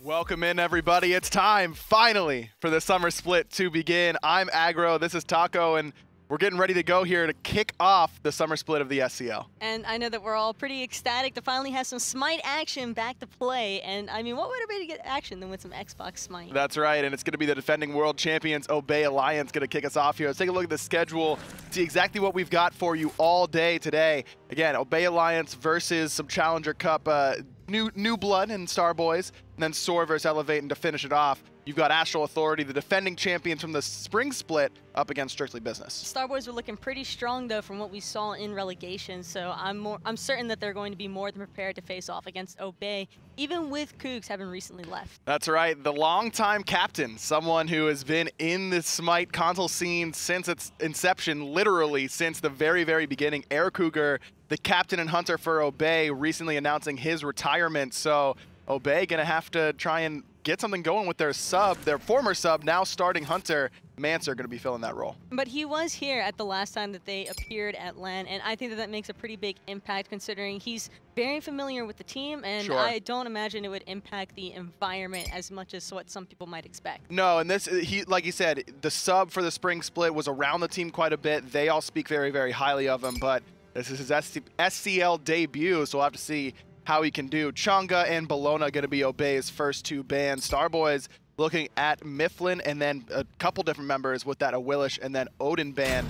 Welcome in, everybody. It's time, finally, for the summer split to begin. I'm Aggro, this is Taco, and we're getting ready to go here to kick off the summer split of the SCL. And I know that we're all pretty ecstatic to finally have some Smite action back to play. And I mean, what better way to get action than with some Xbox Smite? That's right, and it's going to be the defending world champions, Obey Alliance, going to kick us off here. Let's take a look at the schedule, see exactly what we've got for you all day today. Again, Obey Alliance versus some Challenger Cup new blood in Starboys, and then Soar versus Elevate, and to finish it off, you've got Astral Authority, the defending champions from the spring split, up against Strictly Business. Starboys were looking pretty strong though from what we saw in relegation, so I'm certain that they're going to be more than prepared to face off against Obey, even with Cougs having recently left. That's right, the longtime captain, someone who has been in the Smite console scene since its inception, literally since the very, very beginning. Air Cougar, the captain and hunter for Obey, recently announcing his retirement, so Obey gonna have to try and get something going with their sub, their former sub, now starting hunter. Mancer gonna be filling that role. But he was here at the last time that they appeared at LAN, and I think that that makes a pretty big impact considering he's very familiar with the team, and Sure. I don't imagine it would impact the environment as much as what some people might expect. No, and this, like you said, the sub for the spring split was around the team quite a bit. They all speak very, very highly of him, but this is his SCL debut, so we'll have to see how he can do. Chunga and Bologna going to be Obey's first two bans. Starboys looking at Myflin, and then a couple different members with that Awilish and then Odin ban.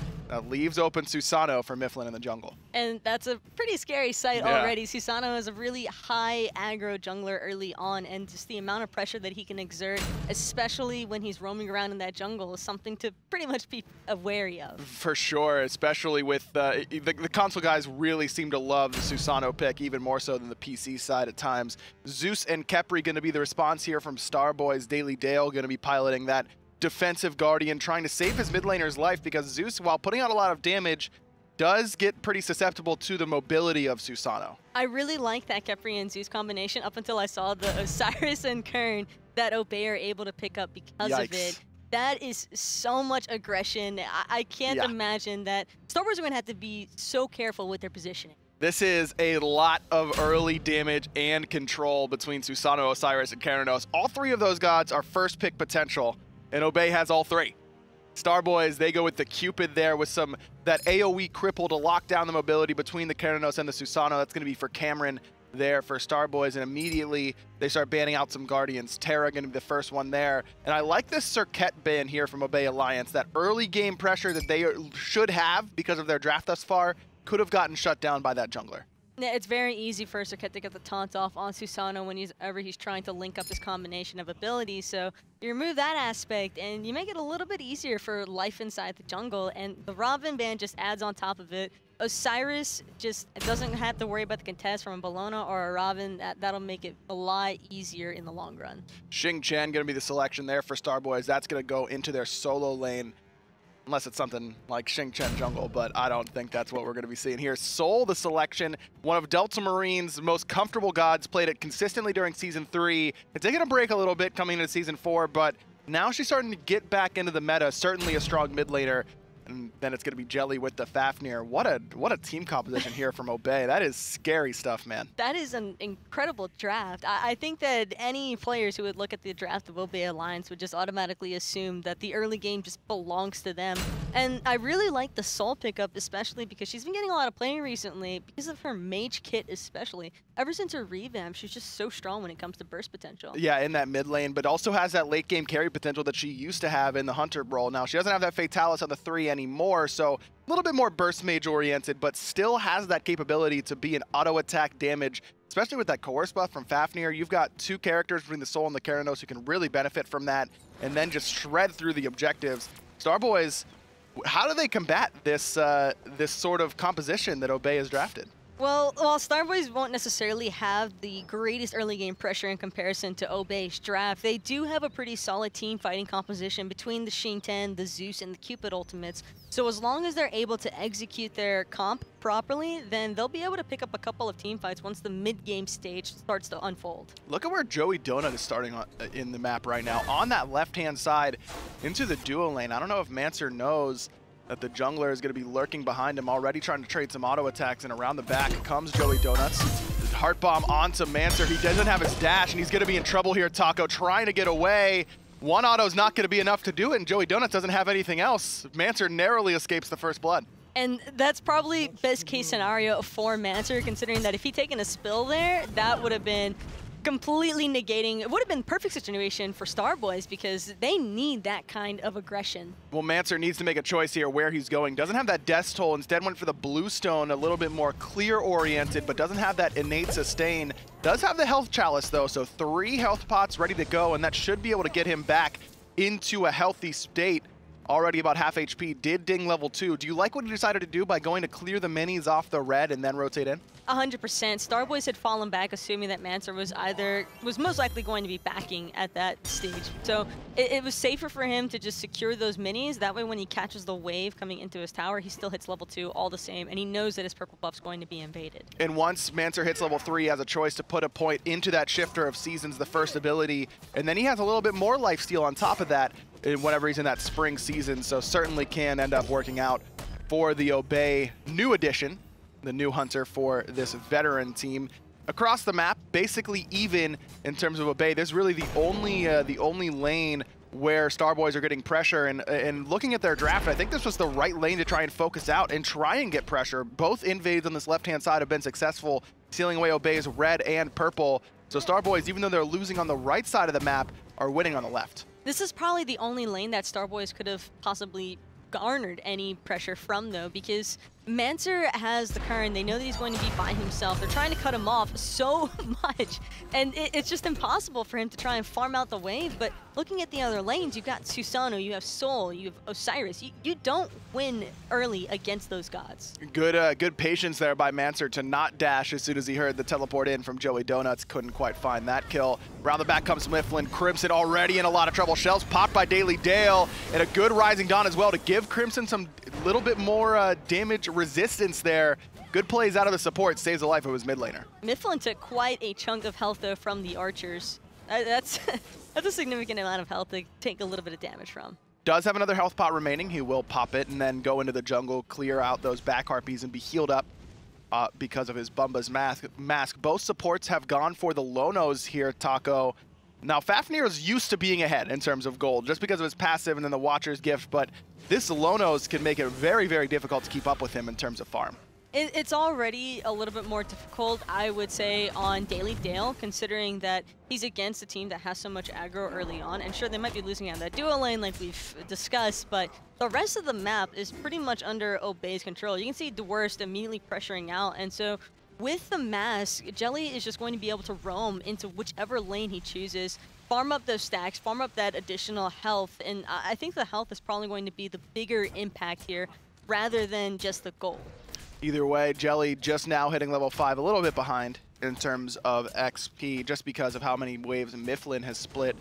Leaves open Susano for Myflin in the jungle. And that's a pretty scary sight already. Susano is a really high aggro jungler early on, and just the amount of pressure that he can exert, especially when he's roaming around in that jungle, is something to pretty much be wary of. For sure, especially with the console guys really seem to love the Susano pick, even more so than the PC side at times. Zeus and Khepri going to be the response here from Starboys. DaleyDale going to be piloting that defensive guardian, trying to save his mid laner's life, because Zeus, while putting out a lot of damage, does get pretty susceptible to the mobility of Susano. I really like that Khepri and Zeus combination up until I saw the Osiris and Kern that Obey are able to pick up because of it. That is so much aggression. I can't imagine that. Starboys are going to have to be so careful with their positioning. This is a lot of early damage and control between Susano, Osiris, and Cernunnos. All three of those gods are first pick potential, and Obey has all three. Starboys, they go with the Cupid there with that AoE cripple to lock down the mobility between the Cernunnos and the Susano. That's going to be for Cameron there for Starboys, and immediately they start banning out some Guardians. Terra going to be the first one there. And I like this Circuit ban here from Obey Alliance. That early game pressure that they should have because of their draft thus far could have gotten shut down by that jungler. Yeah, it's very easy for Circuit to get the taunt off on Susano whenever he's trying to link up his combination of abilities. So you remove that aspect and you make it a little bit easier for life inside the jungle. And the Robin ban just adds on top of it. Osiris just doesn't have to worry about the contest from a Bologna or a Robin. That'll make it a lot easier in the long run. Xing going to be the selection there for Starboys. That's going to go into their solo lane. Unless it's something like Xing jungle, but I don't think that's what we're going to be seeing here. Sol, the selection, one of Delta Marine's most comfortable gods, played it consistently during Season 3. It's taking a break a little bit coming into Season 4, but now she's starting to get back into the meta, certainly a strong mid laner. And then it's going to be Jelly with the Fafnir. What a team composition here from Obey. That is scary stuff, man. That is an incredible draft. I think that any players who would look at the draft of Obey Alliance would just automatically assume that the early game just belongs to them. And I really like the Sol pickup, especially because she's been getting a lot of play recently because of her mage kit especially. Ever since her revamp, she's just so strong when it comes to burst potential. Yeah, in that mid lane, but also has that late game carry potential that she used to have in the Hunter role. Now, she doesn't have that Fatalis on the 3 anymore, so a little bit more burst mage oriented, but still has that capability to be an auto attack damage, especially with that coerce buff from Fafnir. You've got two characters between the Sol and the Cernunnos who can really benefit from that and then just shred through the objectives. Starboys, how do they combat this this sort of composition that Obey has drafted? Well, while Starboys won't necessarily have the greatest early game pressure in comparison to Obey's draft, they do have a pretty solid team fighting composition between the Xing, the Zeus, and the Cupid ultimates. So as long as they're able to execute their comp properly, then they'll be able to pick up a couple of team fights once the mid-game stage starts to unfold. Look at where Joey Donut is starting in the map right now. On that left-hand side into the duo lane. I don't know if Mancer knows that the jungler is going to be lurking behind him already, trying to trade some auto attacks, and around the back comes Joey Donuts. Heart Bomb onto Mancer. He doesn't have his dash, and he's going to be in trouble here. Taco trying to get away. One auto's not going to be enough to do it, and Joey Donuts doesn't have anything else. Mancer narrowly escapes the first blood. And that's probably best case scenario for Mancer, considering that if he'd taken a spill there, that would have been completely negating. It would have been perfect situation for Starboys because they need that kind of aggression. Well, Mancer needs to make a choice here where he's going. Doesn't have that Death Toll, instead went for the Blue Stone, a little bit more clear-oriented, but doesn't have that innate sustain. Does have the Health Chalice, though, so 3 health pots ready to go, and that should be able to get him back into a healthy state. Already about half HP, did ding level 2. Do you like what he decided to do by going to clear the minis off the red and then rotate in? 100%. Starboys had fallen back, assuming that Mancer was most likely going to be backing at that stage. So it was safer for him to just secure those minis. That way when he catches the wave coming into his tower, he still hits level 2 all the same, and he knows that his purple buff's going to be invaded. And once Mancer hits level 3, he has a choice to put a point into that Shifter of Seasons, the first ability, and then he has a little bit more lifesteal on top of that whenever he's in that spring season, so certainly can end up working out for the Obey new addition, the new hunter for this veteran team. Across the map, basically even in terms of Obey. There's really the only lane where Starboys are getting pressure, and looking at their draft, I think this was the right lane to try and focus out and try and get pressure. Both invades on this left-hand side have been successful, sealing away Obey's red and purple. So Starboys, even though they're losing on the right side of the map, are winning on the left. This is probably the only lane that Starboys could have possibly garnered any pressure from, though, because Mancer has the Kern. They know that he's going to be by himself. They're trying to cut him off so much, and it's just impossible for him to try and farm out the wave. But looking at the other lanes, you've got Susano, you have Sol, you have Osiris. You don't win early against those gods. Good patience there by Mancer to not dash as soon as he heard the teleport in from Joey Donuts. Couldn't quite find that kill. Around the back comes Myflin. Crimson already in a lot of trouble. Shells popped by DaleyDale, and a good Rising Dawn as well to give Crimson some little bit more damage resistance there. Good plays out of the support, saves the life of his mid laner. Myflin took quite a chunk of health, though, from the archers. That's a significant amount of health to take a little bit of damage from. Does have another health pot remaining. He will pop it and then go into the jungle, clear out those back harpies, and be healed up because of his Bumba's mask. Both supports have gone for the Lonos here, Taco. Now, Fafnir is used to being ahead in terms of gold, just because of his passive and then the Watcher's Gift, but this Lonos can make it very, very difficult to keep up with him in terms of farm. It's already a little bit more difficult, I would say, on DaleyDale, considering that he's against a team that has so much aggro early on. And sure, they might be losing out that duo lane like we've discussed, but the rest of the map is pretty much under Obey's control. You can see Dwurst immediately pressuring out, and so with the mask, Jelly is just going to be able to roam into whichever lane he chooses, farm up those stacks, farm up that additional health, and I think the health is probably going to be the bigger impact here rather than just the gold. Either way, Jelly just now hitting level 5, a little bit behind in terms of XP, just because of how many waves Myflin has split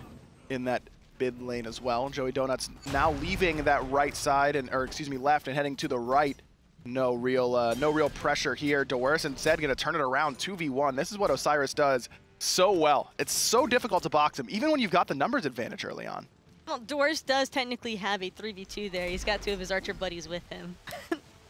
in that mid lane as well. Joey Donuts now leaving that right side, left, and heading to the right. No real pressure here. Dwurst instead going to turn it around 2v1. This is what Osiris does so well. It's so difficult to box him, even when you've got the numbers advantage early on. Well, Dwurst does technically have a 3v2 there. He's got 2 of his archer buddies with him.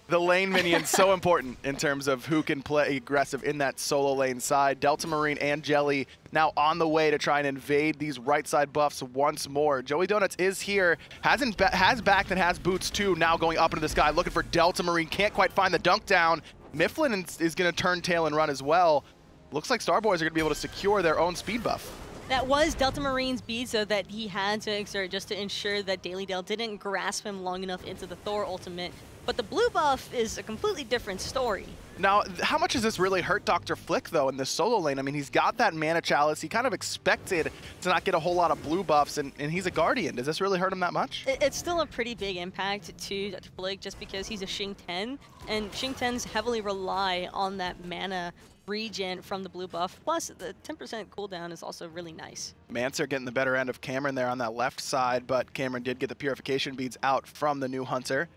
The lane minion's so important in terms of who can play aggressive in that solo lane side. Delta Marine and Jelly now on the way to try and invade these right side buffs once more. Joey Donuts is here, has backed and has boots too, now going up into the sky, looking for Delta Marine, can't quite find the dunk down. Myflin is going to turn tail and run as well. Looks like Starboys are going to be able to secure their own speed buff. That was Delta Marine's beat, so that he had to exert just to ensure that DaleyDale didn't grasp him long enough into the Thor ultimate. But the blue buff is a completely different story. Now, how much does this really hurt Dr. Flik, though, in the solo lane? I mean, he's got that mana chalice. He kind of expected to not get a whole lot of blue buffs, and he's a Guardian. Does this really hurt him that much? It's still a pretty big impact to Dr. Flik just because he's a Xing 10, and Xing 10s heavily rely on that mana regen from the blue buff. Plus, the 10% cooldown is also really nice. Mancer getting the better end of Cameron there on that left side, but Cameron did get the purification beads out from the new hunter.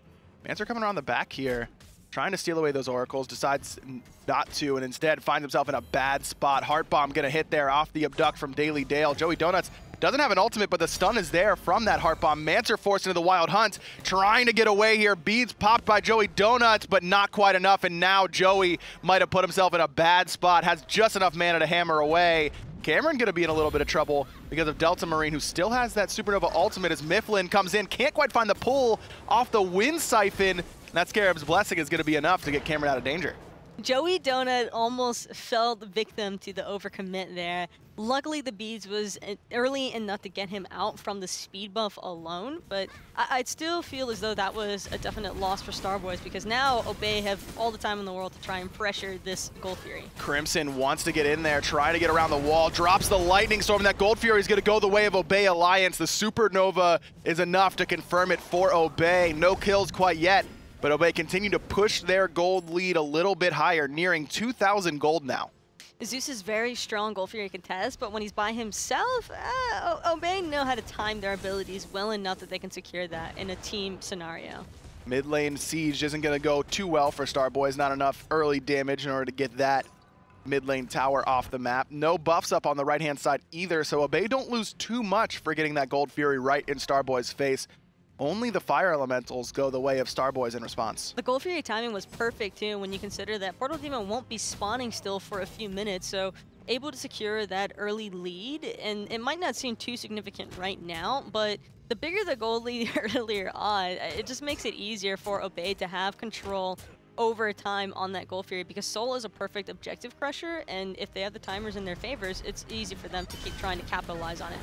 Mancer coming around the back here. trying to steal away those oracles, decides not to, and instead finds himself in a bad spot. Heart Bomb gonna hit there off the abduct from DaleyDale. Joey Donuts doesn't have an ultimate, but the stun is there from that Heart Bomb. Mancer forced into the Wild Hunt, trying to get away here. Beads popped by Joey Donuts, but not quite enough, and now Joey might have put himself in a bad spot, has just enough mana to hammer away. Cameron gonna be in a little bit of trouble because of Delta Marine, who still has that Supernova ultimate as Myflin comes in, can't quite find the pull off the Wind Siphon. That Scarab's Blessing is gonna be enough to get Cameron out of danger. Joey Donut almost fell victim to the overcommit there. Luckily, the beads was early enough to get him out from the speed buff alone, but I'd still feel as though that was a definite loss for Starboys because now Obey have all the time in the world to try and pressure this Gold Fury. Crimson wants to get in there, trying to get around the wall, drops the Lightning Storm, and that Gold Fury is going to go the way of Obey Alliance. The Supernova is enough to confirm it for Obey. No kills quite yet, but Obey continue to push their gold lead a little bit higher, nearing 2,000 gold now. Zeus is very strong Gold Fury contest, but when he's by himself, Obey know how to time their abilities well enough that they can secure that in a team scenario. Mid lane Siege isn't going to go too well for Starboys. Not enough early damage in order to get that mid lane tower off the map. No buffs up on the right-hand side either, so Obey don't lose too much for getting that Gold Fury right in Starboys' face. Only the Fire Elementals go the way of Starboys in response. The Gold Fury timing was perfect too when you consider that Portal Demon won't be spawning still for a few minutes, so able to secure that early lead, and it might not seem too significant right now, but the bigger the gold lead earlier on, it just makes it easier for Obey to have control over time on that Gold Fury because Soul is a perfect objective crusher, and if they have the timers in their favors, it's easy for them to keep trying to capitalize on it.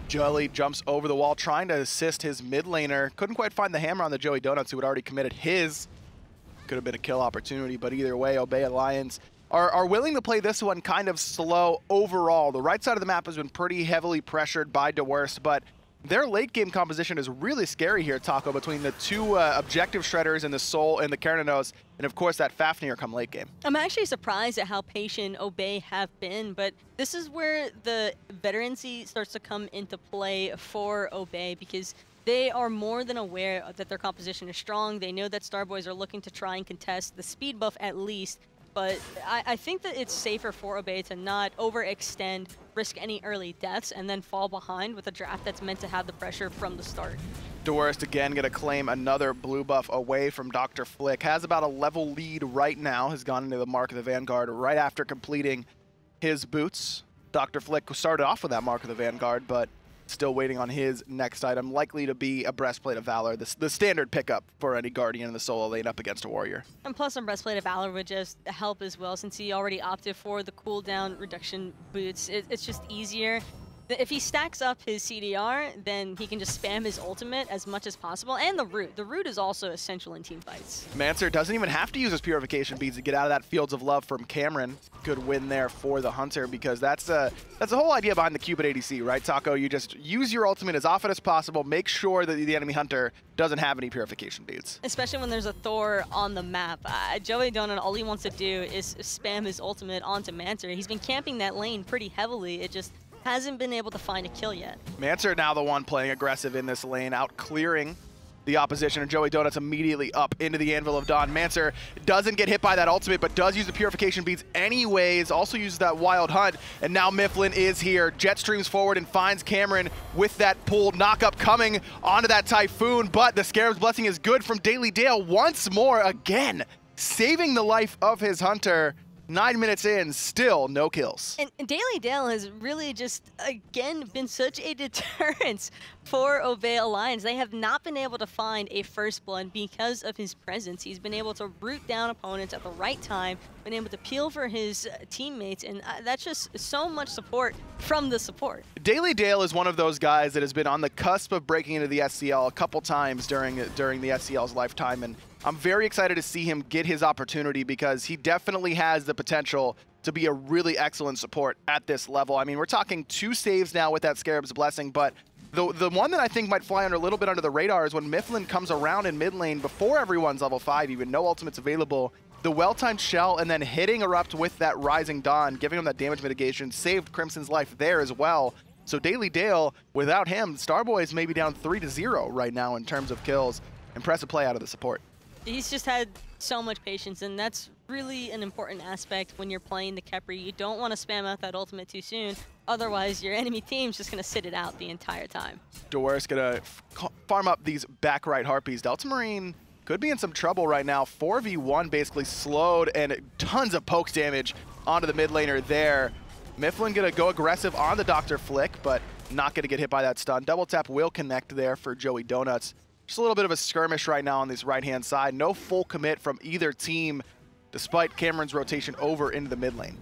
Jelly jumps over the wall, trying to assist his mid laner. Couldn't quite find the hammer on the Joey Donuts, who had already committed his. Could have been a kill opportunity, but either way, Obey Alliance are willing to play this one kind of slow overall. The right side of the map has been pretty heavily pressured by Dwurst, but their late game composition is really scary here, Taco, between the two objective shredders and the Soul and the Cernunnos, and of course that Fafnir come late game. I'm actually surprised at how patient Obey have been, but this is where the veterancy starts to come into play for Obey because they are more than aware that their composition is strong. They know that Starboys are looking to try and contest the speed buff at least, but I think that it's safer for Obey to not overextend, risk any early deaths, and then fall behind with a draft that's meant to have the pressure from the start. Dwurst again going to claim another blue buff away from Dr. Flik. Has about a level lead right now. Has gone into the Mark of the Vanguard right after completing his boots. Dr. Flik started off with that Mark of the Vanguard, but still waiting on his next item, likely to be a Breastplate of Valor, the standard pickup for any Guardian in the solo lane up against a Warrior. And plus some Breastplate of Valor would just help as well, since he already opted for the cooldown reduction boots. It's just easier. If he stacks up his CDR, then he can just spam his ultimate as much as possible, and the root. The root is also essential in team fights. Mancer doesn't even have to use his Purification Beads to get out of that Fields of Love from Cameron. Good win there for the Hunter, because that's the whole idea behind the Cupid ADC, right, Taco? You just use your ultimate as often as possible, make sure that the enemy Hunter doesn't have any Purification Beads. Especially when there's a Thor on the map. Joey Donut, all he wants to do is spam his ultimate onto Mancer. He's been camping that lane pretty heavily. It just hasn't been able to find a kill yet. Mancer now the one playing aggressive in this lane, out clearing the opposition, and Joey Donuts immediately up into the Anvil of Dawn. Mancer doesn't get hit by that ultimate, but does use the Purification Beads anyways, also uses that Wild Hunt, and now Myflin is here. Jet streams forward and finds Cameron with that pulled knockup coming onto that Typhoon, but the Scarab's Blessing is good from DaleyDale once more, again, saving the life of his Hunter. 9 minutes in, still no kills. And DaleyDale has really just, again, been such a deterrence for Obey Alliance. They have not been able to find a First Blood because of his presence. He's been able to root down opponents at the right time, been able to peel for his teammates, and that's just so much support from the support. DaleyDale is one of those guys that has been on the cusp of breaking into the SCL a couple times during the SCL's lifetime, and I'm very excited to see him get his opportunity because he definitely has the potential to be a really excellent support at this level. I mean, we're talking 2 saves now with that Scarab's Blessing, but the one that I think might fly under a little bit under the radar is when Myflin comes around in mid lane before everyone's level 5, even no ultimates available. The well-timed shell and then hitting ErupT with that Rising Dawn, giving him that damage mitigation, saved Crimson's life there as well. So DaleyDale, without him, Starboys may be down 3-0 right now in terms of kills. Impressive play out of the support. He's just had so much patience, and that's really an important aspect when you're playing the Khepri. You don't want to spam out that ultimate too soon, otherwise your enemy team's just going to sit it out the entire time. Dwurst gonna farm up these back right Harpies. Delta Marine could be in some trouble right now. 4v1 basically slowed, and tons of poke damage onto the mid laner there. Myflin gonna go aggressive on the Dr. Flik, but not gonna get hit by that stun. Double tap will connect there for Joey Donuts. Just a little bit of a skirmish right now on this right-hand side. No full commit from either team, despite Cameron's rotation over into the mid lane.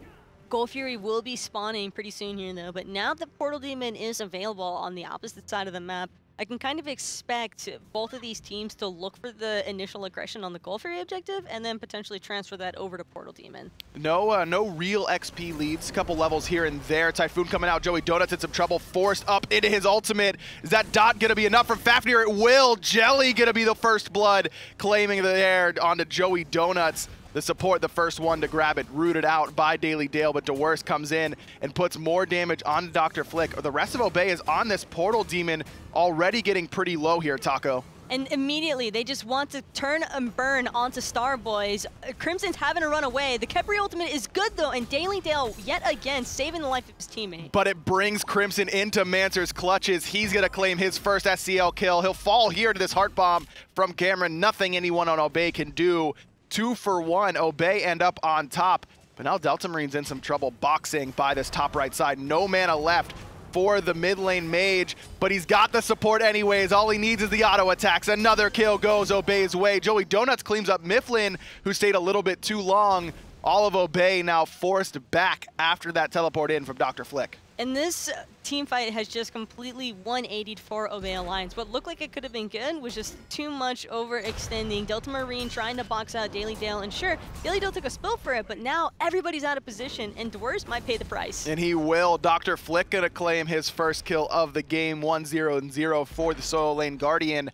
Gold Fury will be spawning pretty soon here, though, but now that Portal Demon is available on the opposite side of the map, I can kind of expect both of these teams to look for the initial aggression on the Gold Fury objective and then potentially transfer that over to Portal Demon. No real XP leads. A couple levels here and there. Typhoon coming out. Joey Donuts in some trouble. Forced up into his ultimate. Is that dot going to be enough from Fafnir? It will. Jelly going to be the first blood, claiming the air onto Joey Donuts. The support, the first one to grab it, rooted out by DaleyDale, but Dwurst comes in and puts more damage on Dr. Flik. The rest of Obey is on this Portal Demon, already getting pretty low here, Taco. And immediately, they just want to turn and burn onto Starboys. Crimson's having to run away. The Khepri ultimate is good, though, and DaleyDale, yet again, saving the life of his teammate. But it brings Crimson into Mancer's clutches. He's going to claim his first SCL kill. He'll fall here to this Heart Bomb from Cameron. Nothing anyone on Obey can do. 2 for 1. Obey end up on top. But now Delta Marine's in some trouble boxing by this top right side. No mana left for the mid lane mage, but he's got the support anyways. All he needs is the auto attacks. Another kill goes Obey's way. Joey Donuts cleans up Myflin, who stayed a little bit too long. All of Obey now forced back after that teleport in from Dr. Flik. And this team fight has just completely 180'd for Obey Alliance. What looked like it could have been good was just too much overextending. Delta Marine trying to box out DaleyDale, and sure, DaleyDale took a spill for it, but now everybody's out of position, and Dwurst might pay the price. And he will. Dr. Flik gonna claim his first kill of the game, 1-0-0 for the solo lane Guardian.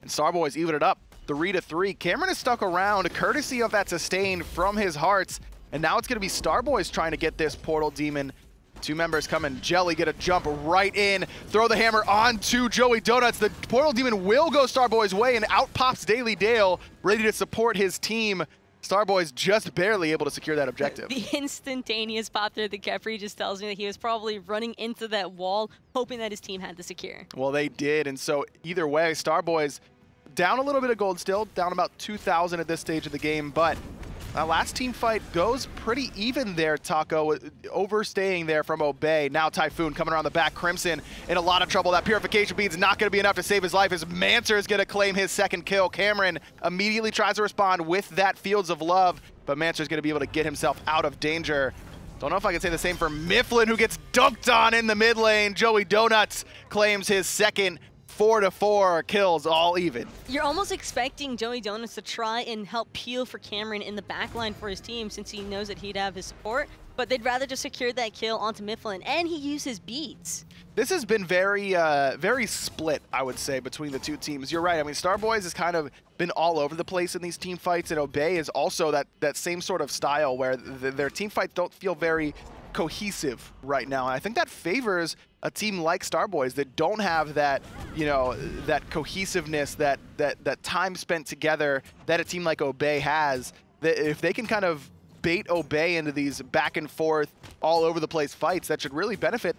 And Starboys even it up, 3-3. Cameron is stuck around, courtesy of that sustain from his hearts, and now it's gonna be Starboys trying to get this Portal Demon. Two members coming. Jelly get a jump right in. Throw the hammer onto Joey Donuts. The Portal Demon will go Starboy's way, and out pops DaleyDale, ready to support his team. Starboys just barely able to secure that objective. The instantaneous pop through the Khepri just tells me that he was probably running into that wall, hoping that his team had the secure. Well, they did, and so either way, Starboys down a little bit of gold still, down about 2,000 at this stage of the game, but last team fight goes pretty even there, Taco, overstaying there from Obey. Now Typhoon coming around the back. Crimson in a lot of trouble. That Purification Bead's not going to be enough to save his life as Mancer is going to claim his second kill. Cameron immediately tries to respond with that Fields of Love, but Mancer's going to be able to get himself out of danger. Don't know if I can say the same for Myflin, who gets dunked on in the mid lane. Joey Donuts claims his second. 4-4 kills, all even. You're almost expecting Joey Donuts to try and help peel for Cameron in the backline for his team, since he knows that he'd have his support, but they'd rather just secure that kill onto Myflin, and he used his beads. This has been very, very split, I would say, between the two teams. You're right. I mean, Starboys has kind of been all over the place in these team fights, and Obey is also that same sort of style where their team fights don't feel very cohesive right now. And I think that favors a team like Starboys that don't have that, you know, that cohesiveness, that time spent together that a team like Obey has. That if they can kind of bait Obey into these back and forth, all over the place fights, that should really benefit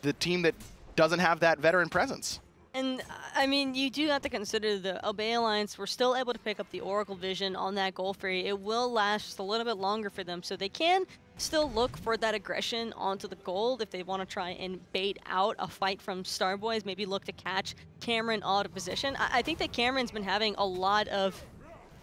the team that doesn't have that veteran presence. And, I mean, you do have to consider the Obey Alliance were still able to pick up the Oracle Vision on that Gold Fury. It will last just a little bit longer for them, so they can still look for that aggression onto the gold if they want to try and bait out a fight from Starboys, maybe look to catch Cameron out of position. I think that Cameron's been having a lot of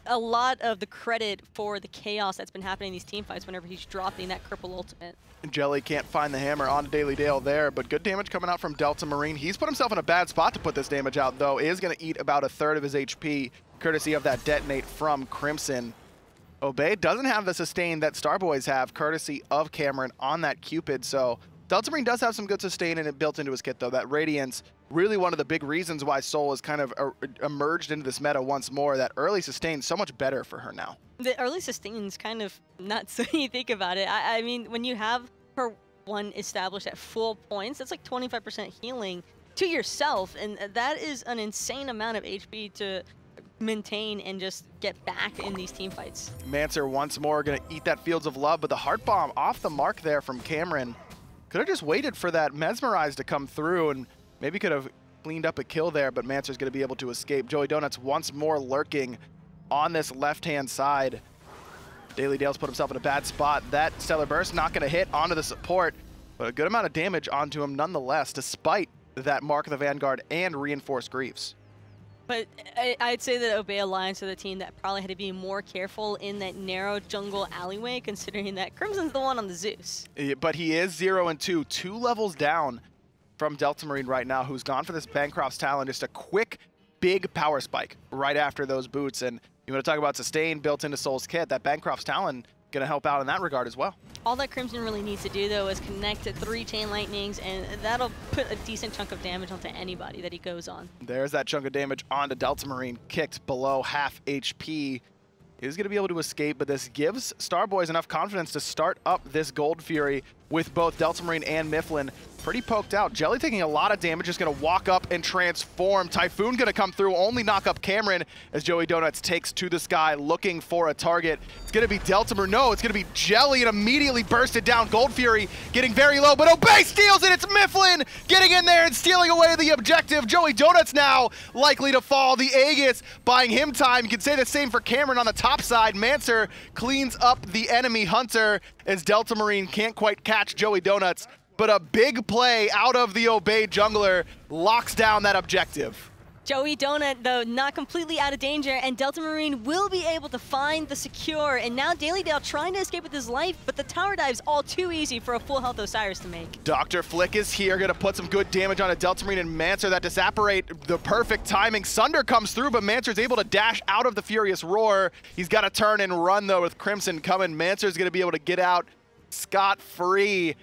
the credit for the chaos that's been happening in these team fights whenever he's dropping that Cripple ultimate. Jelly can't find the hammer on DaleyDale there, but good damage coming out from Delta Marine. He's put himself in a bad spot to put this damage out, though. Is going to eat about a third of his HP, courtesy of that detonate from Crimson. Obey doesn't have the sustain that Starboys have, courtesy of Cameron on that Cupid, so Delta Marine does have some good sustain in it built into his kit, though. That Radiance, really one of the big reasons why Soul has kind of emerged into this meta once more. That early sustain so much better for her now. The early sustain is kind of nuts when you think about it. I mean, when you have her one established at full points, that's like 25% healing to yourself, and that is an insane amount of HP to maintain and just get back in these team fights. Mancer once more gonna eat that Fields of Love, but the Heart Bomb off the mark there from Cameron. Could have just waited for that Mesmerize to come through and maybe could have cleaned up a kill there, but Mancer's gonna be able to escape. Joey Donuts once more lurking on this left-hand side. DaleyDale's put himself in a bad spot. That Stellar Burst not gonna hit onto the support, but a good amount of damage onto him nonetheless, despite that Mark of the Vanguard and Reinforced Greaves. But I'd say that Obey Alliance are the team that probably had to be more careful in that narrow jungle alleyway, considering that Crimson's the one on the Zeus. But he is 0-2, 2 levels down from Delta Marine right now, who's gone for this Bancroft's Talon, just a quick, big power spike right after those boots. And you want to talk about sustain built into Soul's kit, that Bancroft's Talon going to help out in that regard as well. All that Crimson really needs to do, though, is connect to 3 Chain Lightnings, and that'll put a decent chunk of damage onto anybody that he goes on. There's that chunk of damage onto Delta Marine, kicked below half HP. He's going to be able to escape, but this gives Starboys enough confidence to start up this Gold Fury with both Delta Marine and Myflin pretty poked out. Jelly taking a lot of damage, just going to walk up and transform. Typhoon going to come through, only knock up Cameron as Joey Donuts takes to the sky looking for a target. It's going to be Delta Marine. No, it's going to be Jelly and immediately bursted down. Gold Fury getting very low, but Obey steals it. It's Myflin getting in there and stealing away the objective. Joey Donuts now likely to fall. The Aegis buying him time. You can say the same for Cameron on the top side. Mancer cleans up the enemy Hunter as Delta Marine can't quite catch Joey Donuts, but a big play out of the Obey jungler locks down that objective. Joey Donut, though, not completely out of danger, and Delta Marine will be able to find the secure, and now DaleyDale trying to escape with his life, but the tower dive's all too easy for a full health Osiris to make. Dr. Flik is here, gonna put some good damage on a Delta Marine and Mancer. That disapparate, the perfect timing. Sunder comes through, but Mancer's able to dash out of the Furious Roar. He's got to turn and run, though, with Crimson coming. Mancer's gonna be able to get out scot-free.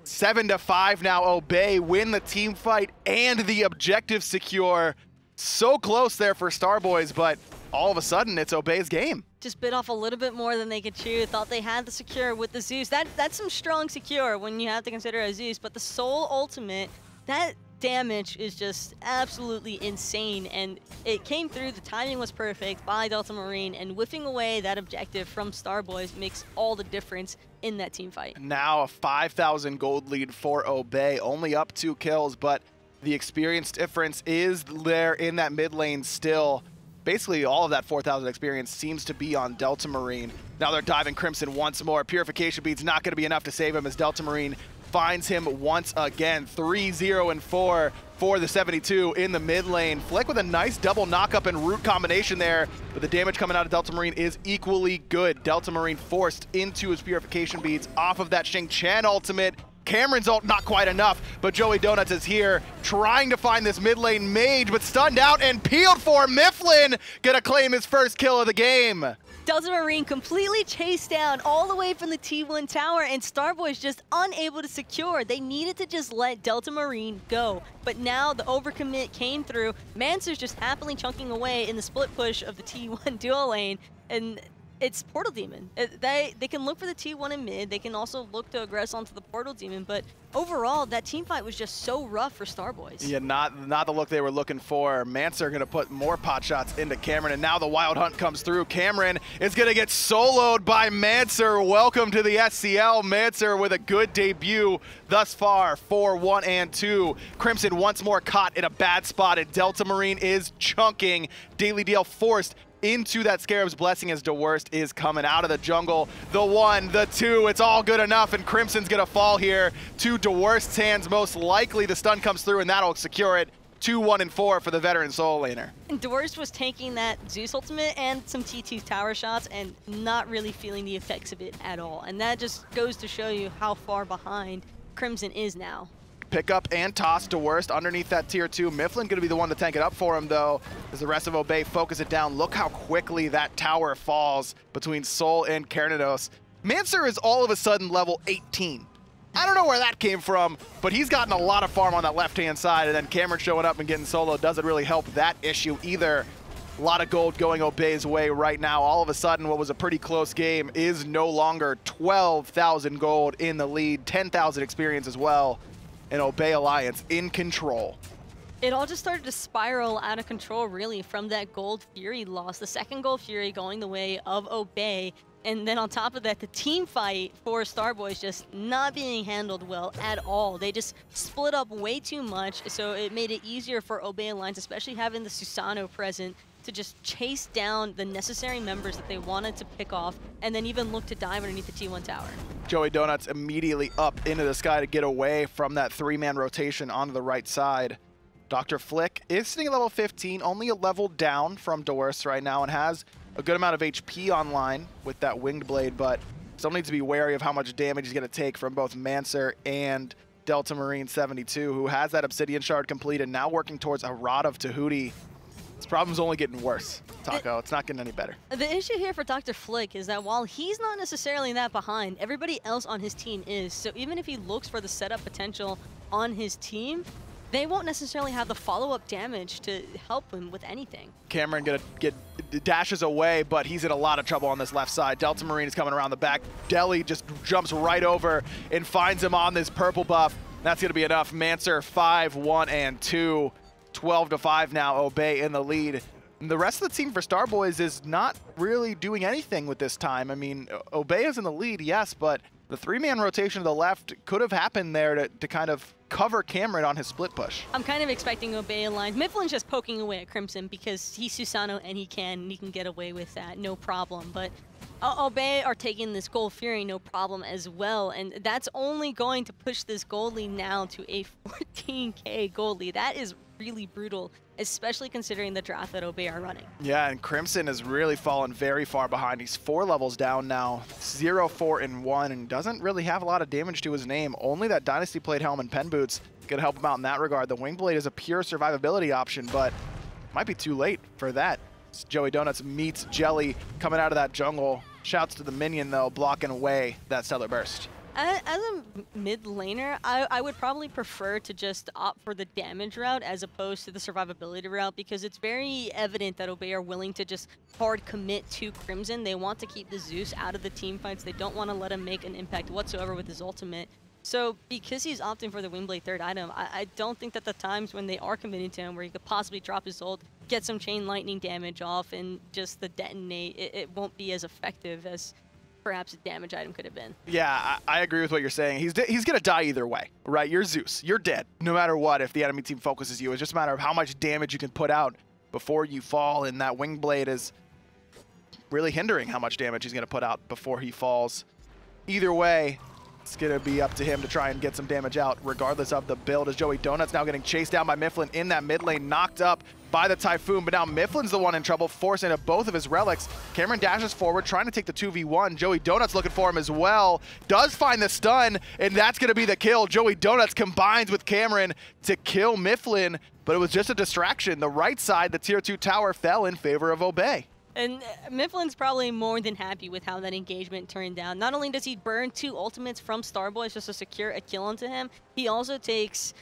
7-5 now. Obey win the team fight and the objective secure. So close there for Starboys, but all of a sudden it's Obey's game. Just bit off a little bit more than they could chew. Thought they had the secure with the Zeus. That's some strong secure when you have to consider a Zeus, but the Soul ultimate, that damage is just absolutely insane, and it came through. The timing was perfect by Delta Marine, and whiffing away that objective from Starboys makes all the difference in that team fight. Now a 5,000 gold lead for Obey, only up 2 kills, but the experience difference is there in that mid lane still. Basically all of that 4,000 experience seems to be on Delta Marine. Now they're diving Crimson once more. Purification Bead's not going to be enough to save him as Delta Marine finds him once again. 3-0-4 for the 72 in the mid lane. Flik with a nice double knock-up and root combination there, but the damage coming out of Delta Marine is equally good. Delta Marine forced into his Purification Beads off of that Xing ultimate. Cameron's ult not quite enough, but Joey Donuts is here trying to find this mid lane mage, but stunned out and peeled for. Myflin gonna claim his first kill of the game. Delta Marine completely chased down all the way from the T1 tower, and Starboys just unable to secure. They needed to just let Delta Marine go. But now the overcommit came through. Mancer's just happily chunking away in the split push of the T1 dual lane, and it's Portal Demon. They can look for the T1 in mid. They can also look to aggress onto the Portal Demon, but overall, that team fight was just so rough for Starboys. Yeah, not the look they were looking for. Mancer gonna put more pot shots into Cameron, and now the Wild Hunt comes through. Cameron is gonna get soloed by Mancer. Welcome to the SCL. Mancer with a good debut thus far, 4-1 and 2. Crimson once more caught in a bad spot, and Delta Marine is chunking. DaleyDale forced into that Scarab's Blessing as Dwurst is coming out of the jungle. The 1, the 2, it's all good enough, and Crimson's gonna fall here to Dwurst's hands. Most likely the stun comes through, and that'll secure it. 2-1-4 for the veteran soul laner. And Dwurst was taking that Zeus ultimate and some T2 tower shots and not really feeling the effects of it at all. And that just goes to show you how far behind Crimson is now. Pick up and toss Dwurst underneath that tier 2. Myflin gonna be the one to tank it up for him, though, as the rest of Obey focus it down. Look how quickly that tower falls between Soul and Cernunnos. Mancer is all of a sudden level 18. I don't know where that came from, but he's gotten a lot of farm on that left-hand side, and then Cameron showing up and getting solo doesn't really help that issue either. A lot of gold going Obey's way right now. All of a sudden, what was a pretty close game is no longer 12,000 gold in the lead, 10,000 experience as well. And Obey Alliance in control. It all just started to spiral out of control, really, from that Gold Fury loss. The second Gold Fury going the way of Obey. And then on top of that, the team fight for Starboys just not being handled well at all. They just split up way too much, so it made it easier for Obey Alliance, especially having the Susano present, to just chase down the necessary members that they wanted to pick off, and then even look to dive underneath the T1 tower. Joey Donuts immediately up into the sky to get away from that 3-man rotation onto the right side. Dr. Flik is sitting at level 15, only a level down from Dwurst right now, and has a good amount of HP online with that winged blade, but still needs to be wary of how much damage he's going to take from both Mancer and Delta Marine 72, who has that Obsidian Shard complete and now working towards a Rod of Tahuti. This problem's only getting worse, Taco. It's not getting any better. The issue here for Dr. Flik is that while he's not necessarily that behind, everybody else on his team is. So even if he looks for the setup potential on his team, they won't necessarily have the follow-up damage to help him with anything. Cameron gonna get dashes away, but he's in a lot of trouble on this left side. Delta Marine is coming around the back. Deli just jumps right over and finds him on this purple buff. That's gonna be enough. Mancer 5, 1, and 2. 12-5 now, Obey in the lead. And the rest of the team for Starboys is not really doing anything with this time. I mean, Obey is in the lead, yes, but the 3-man rotation to the left could have happened there to kind of cover Cameron on his split push. I'm kind of expecting Obey Alliance. Myflin's just poking away at Crimson because he's Susano and he can get away with that, no problem. But Obey are taking this Gold Fury, no problem as well. And that's only going to push this gold lead now to a 14K gold lead. That is really brutal, especially considering the draft that Obey are running. Yeah, and Crimson has really fallen very far behind. He's 4 levels down now, 0, 4, and 1, and doesn't really have a lot of damage to his name. Only that Dynasty Plate Helm and Pen Boots could help him out in that regard. The Wing Blade is a pure survivability option, but might be too late for that. Joey Donuts meets Jelly coming out of that jungle. Shouts to the minion, though, blocking away that Stellar Burst. As a mid laner, I would probably prefer to just opt for the damage route as opposed to the survivability route, because it's very evident that Obey are willing to just hard commit to Crimson. They want to keep the Zeus out of the team fights. They don't want to let him make an impact whatsoever with his ultimate. So because he's opting for the Wingblade third item, I don't think that the times when they are committing to him where he could possibly drop his ult, get some chain lightning damage off, and just the detonate, it won't be as effective as perhaps a damage item could have been. Yeah, I agree with what you're saying. He's going to die either way, right? You're Zeus. You're dead. No matter what, if the enemy team focuses you, it's just a matter of how much damage you can put out before you fall, and that Wing Blade is really hindering how much damage he's going to put out before he falls. Either way, it's going to be up to him to try and get some damage out, regardless of the build, as Joey Donuts now getting chased down by Myflin in that mid lane, knocked up by the Typhoon, but now Myflin's the one in trouble, forcing up both of his relics. Cameron dashes forward, trying to take the 2v1. Joey Donuts looking for him as well. Does find the stun, and that's going to be the kill. Joey Donuts combines with Cameron to kill Myflin, but it was just a distraction. The right side, the tier 2 tower, fell in favor of Obey. And Myflin's probably more than happy with how that engagement turned out. Not only does he burn 2 ultimates from Starboys just to secure a kill onto him, he also takes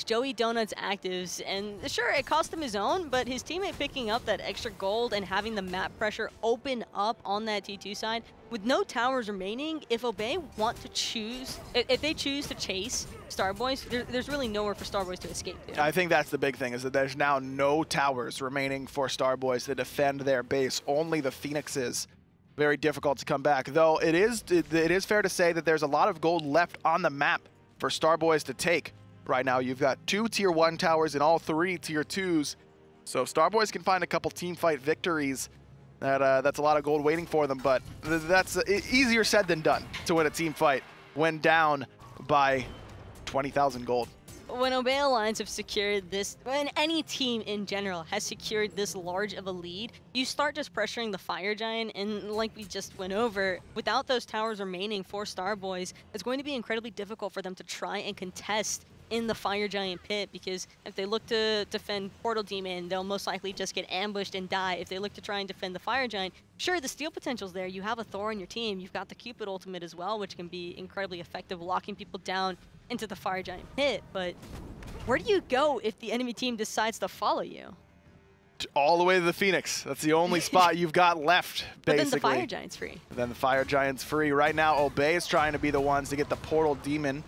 Joey Donuts' actives, and sure, it cost him his own, but his teammate picking up that extra gold and having the map pressure open up on that T2 side, with no towers remaining, if Obey want to choose, if they choose to chase Starboys, there's really nowhere for Starboys to escape to. I think that's the big thing, is that there's now no towers remaining for Starboys to defend their base, only the Phoenixes. Very difficult to come back, though it is fair to say that there's a lot of gold left on the map for Starboys to take. Right now, you've got 2 tier 1 towers and all 3 tier 2s. So if Starboys can find a couple team fight victories, that's a lot of gold waiting for them, but that's easier said than done to win a team fight when down by 20,000 gold. When Obey Alliance have secured this, when any team in general has secured this large of a lead, you start just pressuring the Fire Giant, and like we just went over, without those towers remaining for Starboys, it's going to be incredibly difficult for them to try and contest in the Fire Giant pit, because if they look to defend Portal Demon, they'll most likely just get ambushed and die. If they look to try and defend the Fire Giant, sure, the steal potential's there. You have a Thor on your team. You've got the Cupid ultimate as well, which can be incredibly effective, locking people down into the Fire Giant pit. But where do you go if the enemy team decides to follow you? All the way to the Phoenix. That's the only spot you've got left, basically. But then the Fire Giant's free. Then the Fire Giant's free. Right now, Obey is trying to be the ones to get the Portal Demon.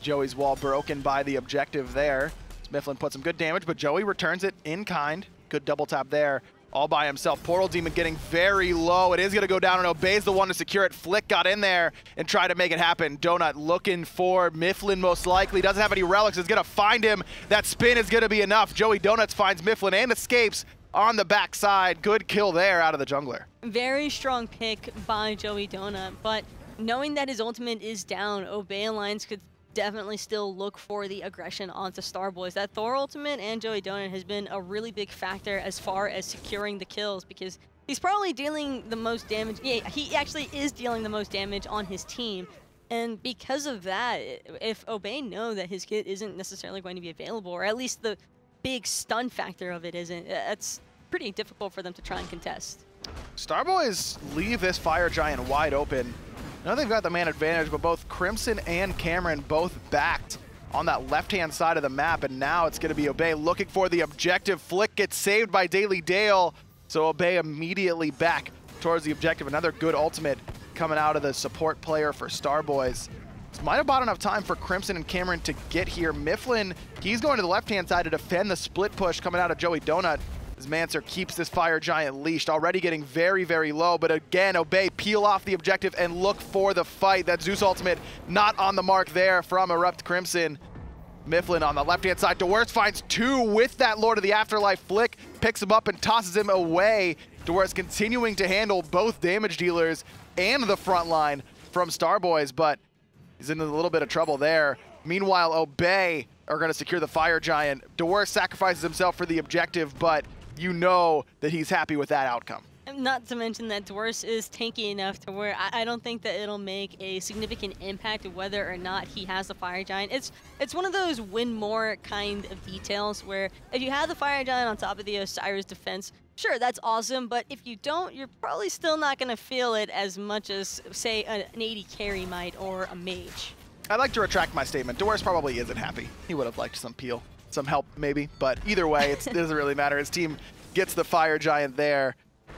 Joey's wall broken by the objective there. Myflin put some good damage, but Joey returns it in kind. Good double tap there. All by himself. Portal Demon getting very low. It is going to go down, and Obey's the one to secure it. Flik got in there and tried to make it happen. Donut looking for Myflin most likely. Doesn't have any relics. Is going to find him. That spin is going to be enough. Joey Donuts finds Myflin and escapes on the backside. Good kill there out of the jungler. Very strong pick by Joey Donut, but knowing that his ultimate is down, Obey Alliance could definitely still look for the aggression onto Starboys. That Thor ultimate and Joey Donut has been a really big factor as far as securing the kills, because he's probably dealing the most damage. Yeah, he actually is dealing the most damage on his team. And because of that, if Obey know that his kit isn't necessarily going to be available, or at least the big stun factor of it isn't, it's pretty difficult for them to try and contest. Starboys leave this Fire Giant wide open. Now they've got the man advantage, but both Crimson and Cameron both backed on that left-hand side of the map, and now it's going to be Obey looking for the objective. Flik gets saved by DaleyDale, so Obey immediately back towards the objective. Another good ultimate coming out of the support player for Starboys. This might have bought enough time for Crimson and Cameron to get here. Myflin, he's going to the left-hand side to defend the split push coming out of Joey Donut. As Mancer keeps this Fire Giant leashed, already getting very, very low, but again, Obey peel off the objective and look for the fight. That Zeus ultimate not on the mark there from ErupT Crimson. Myflin on the left-hand side. Dwurst finds two with that Lord of the Afterlife. Flik picks him up and tosses him away. Dwurst continuing to handle both damage dealers and the front line from Starboys, but he's in a little bit of trouble there. Meanwhile, Obey are going to secure the Fire Giant. Dwurst sacrifices himself for the objective, but you know that he's happy with that outcome. Not to mention that Dwurst is tanky enough to where I don't think that it'll make a significant impact whether or not he has the Fire Giant. It's one of those win more kind of details where if you have the Fire Giant on top of the Osiris defense, sure, that's awesome, but if you don't, you're probably still not going to feel it as much as, say, an AD carry might or a mage. I'd like to retract my statement. Dwurst probably isn't happy. He would have liked some peel. Some help, maybe, but either way, it doesn't really matter. His team gets the Fire Giant there.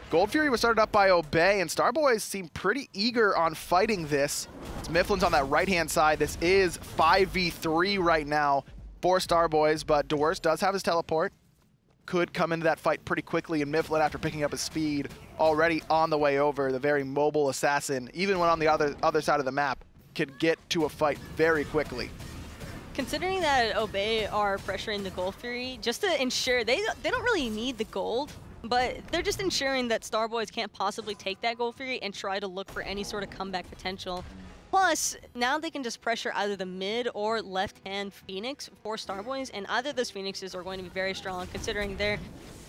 Gold Fury was started up by Obey, and Starboys seem pretty eager on fighting this. It's Myflin's on that right-hand side. This is 5v3 right now for Starboys, but Dwurst does have his teleport. Could come into that fight pretty quickly, and Myflin, after picking up his speed, already on the way over. The very mobile assassin, even when on the other side of the map, can get to a fight very quickly. Considering that Obey are pressuring the Gold Fury, just to ensure they don't really need the gold, but they're just ensuring that Starboys can't possibly take that Gold Fury and try to look for any sort of comeback potential. Plus, now they can just pressure either the mid or left-hand Phoenix for Starboys, and either of those Phoenixes are going to be very strong considering they're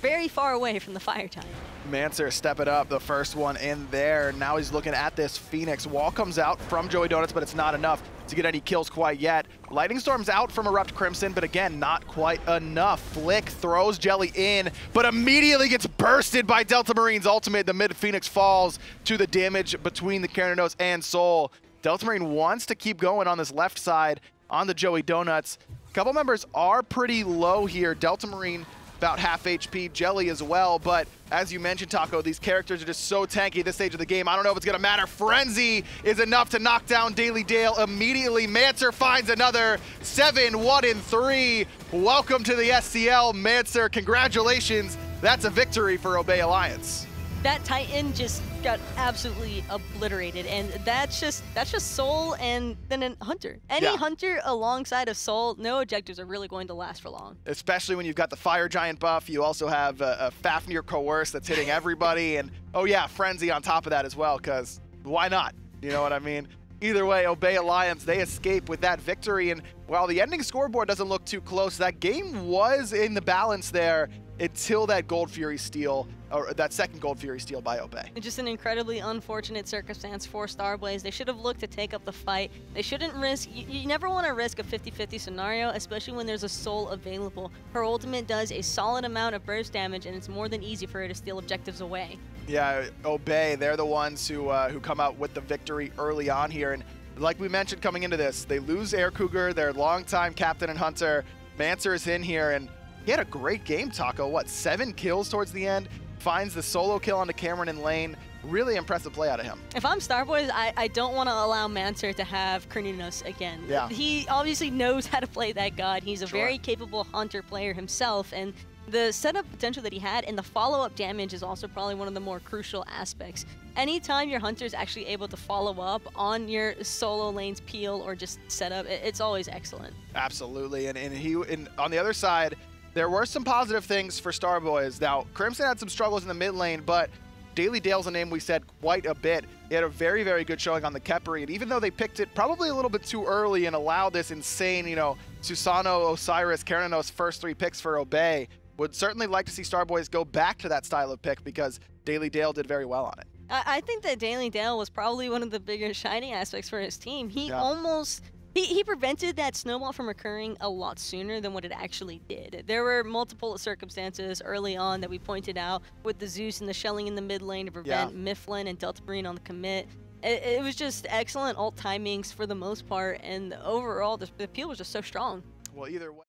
very far away from the Fire Giant. Mancer stepping up, the first one in there. Now he's looking at this Phoenix. Wall comes out from Joey Donuts, but it's not enough to get any kills quite yet. Lightning Storm's out from ErupT Crimson, but again, not quite enough. Flik throws Jelly in, but immediately gets bursted by Delta Marine's ultimate. The mid Phoenix falls to the damage between the Cernunnos and Soul. Delta Marine wants to keep going on this left side on the Joey Donuts. A couple members are pretty low here. Delta Marine about half HP, Jelly as well, but as you mentioned, Taco, these characters are just so tanky at this stage of the game. I don't know if it's gonna matter. Frenzy is enough to knock down DaleyDale immediately. Mancer finds another 7-1-3. Welcome to the SCL, Mancer. Congratulations. That's a victory for Obey Alliance. That Titan just got absolutely obliterated, and that's just Soul and then a Hunter. Any Hunter alongside of Soul, no objectives are really going to last for long. Especially when you've got the Fire Giant buff, you also have a Fafnir Coerce that's hitting everybody, and oh yeah, Frenzy on top of that as well, because why not? You know what I mean? Either way, Obey Alliance, they escape with that victory, and while the ending scoreboard doesn't look too close, that game was in the balance there until that Gold Fury steal, or that second Gold Fury steal by Obey. It's just an incredibly unfortunate circumstance for Starboys. They should have looked to take up the fight. They shouldn't risk, you never want to risk a 50-50 scenario, especially when there's a Soul available. Her ultimate does a solid amount of burst damage, and it's more than easy for her to steal objectives away. Yeah, Obey, they're the ones who come out with the victory early on here, and like we mentioned coming into this, they lose Air Cougar, their longtime captain and hunter. Mancer is in here, and he had a great game, Taco. What, 7 kills towards the end? Finds the solo kill onto Cameron in lane. Really impressive play out of him. If I'm Starboys, I don't want to allow Mancer to have Cernunnos again. Yeah. He obviously knows how to play that god. He's a very capable hunter player himself, and the setup potential that he had and the follow-up damage is also probably one of the more crucial aspects. Anytime your hunter is actually able to follow up on your solo lane's peel or just setup, it's always excellent. Absolutely, and on the other side, there were some positive things for Starboys. Now, Crimson had some struggles in the mid lane, but DaleyDale's a name we said quite a bit. He had a very, very good showing on the Khepri, and even though they picked it probably a little bit too early and allowed this insane, you know, Susano, Osiris, Cernunnos first 3 picks for Obey, would certainly like to see Starboys go back to that style of pick because DaleyDale did very well on it. I think that DaleyDale was probably one of the bigger shining aspects for his team. He almost... He prevented that snowball from occurring a lot sooner than what it actually did. There were multiple circumstances early on that we pointed out with the Zeus and the shelling in the mid lane to prevent Myflin and Delta Marine on the commit. It was just excellent ult timings for the most part, and overall the appeal was just so strong. Well, either way.